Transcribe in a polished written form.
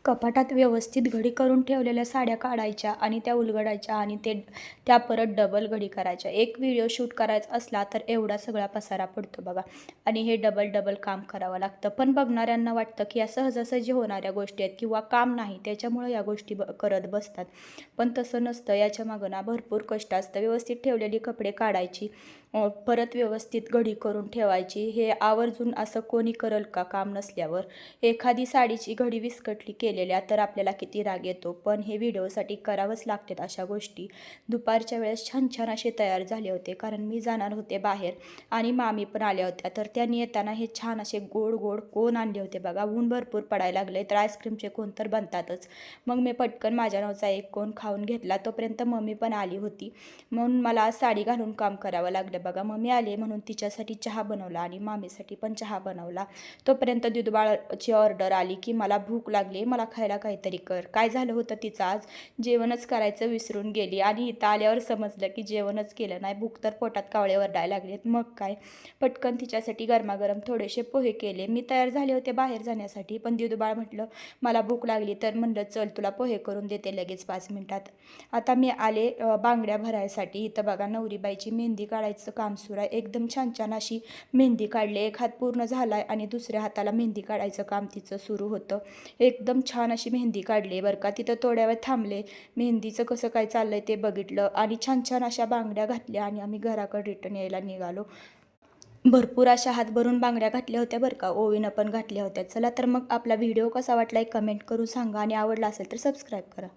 कपाटात व्यवस्थित घडी करून ठेवलेल्या साड्या काढायच्या आणि त्या उलगडायच्या आणि त्या परत डबल घडी करायच्या. एक व्हिडिओ शूट करायचा असला तर एवढा सगळा पसारा पडतो बघा. आणि हे डबल काम करावं लागतं. पण बघणाऱ्यांना वाटतं की या सहजासहजी होणाऱ्या गोष्टी आहेत किंवा काम नाही त्याच्यामुळं या गोष्टी करत बसतात. पण तसं नसतं. याच्या मागं ना भरपूर कष्ट असतं. व्यवस्थित ठेवलेली कपडे काढायची, परत व्यवस्थित घडी करून ठेवायची. हे आवर्जून असं कोणी करल का काम नसल्यावर? एखादी साडीची घडी विस्कटली केलेल्या तर आपल्याला किती राग येतो, पण हे व्हिडिओसाठी करावंच लागतात अशा गोष्टी. दुपारच्या वेळेस छान छान असे तयार झाले होते, कारण मी जाणार होते बाहेर आणि मामी पण आल्या होत्या. तर त्यांनी येताना हे छान असे गोड गोड कोन आणले होते बघा. ऊन भरपूर पडायला लागले तर आईस्क्रीमचे कोन तर बनतातच. मग मी पटकन माझ्या नावचा एक कोन खाऊन घेतला. तोपर्यंत मम्मी पण आली होती, म्हणून मला साडी घालून काम करावं लागलं बघा. मम्मी आली म्हणून तिच्यासाठी चहा बनवला आणि मामीसाठी पण चहा बनवला. तोपर्यंत दूधबाळाची ऑर्डर आली की मला भूक लागली, मला खायला काहीतरी कर. काय झालं होतं तिचं आज, जेवणच करायचं विसरून गेली आणि इथं आल्यावर समजलं की जेवणच केलं नाही. भूक तर पोटात कावळे वरडायला लागलेत. मग काय, पटकन तिच्यासाठी गरमागरम थोडेसे पोहे केले. मी तयार झाले होते बाहेर जाण्यासाठी, पण दूधबाळ म्हटलं मला भूक लागली, तर म्हणलं चल तुला पोहे करून देते लगेच 5 मिनिटात. आता मी आले बांगड्या भरायसाठी. इथं बघा नवरीबाईची मेहंदी काढायचं काम सुरू आहे. एकदम छान छान अशी मेहंदी काढली. एक हात पूर्ण झाला आहे आणि दुसऱ्या हाताला मेहंदी काढायचं काम तिचं सुरू होतं. एकदम छान अशी मेहंदी काढली बरं का. तिथं थोड्या वेळ थांबले, मेहंदीचं कसं काय चाललंय ते बघितलं आणि छान छान अशा बांगड्या घातल्या आणि आम्ही घराकडे रिटर्न यायला निघालो. भरपूर अशा हात भरून बांगड्या घातल्या होत्या बरं का, ओवीनं पण घातल्या होत्या. चला तर मग आपला व्हिडिओ कसा वाटला एक कमेंट करून सांगा आणि आवडला असेल तर सबस्क्राईब करा.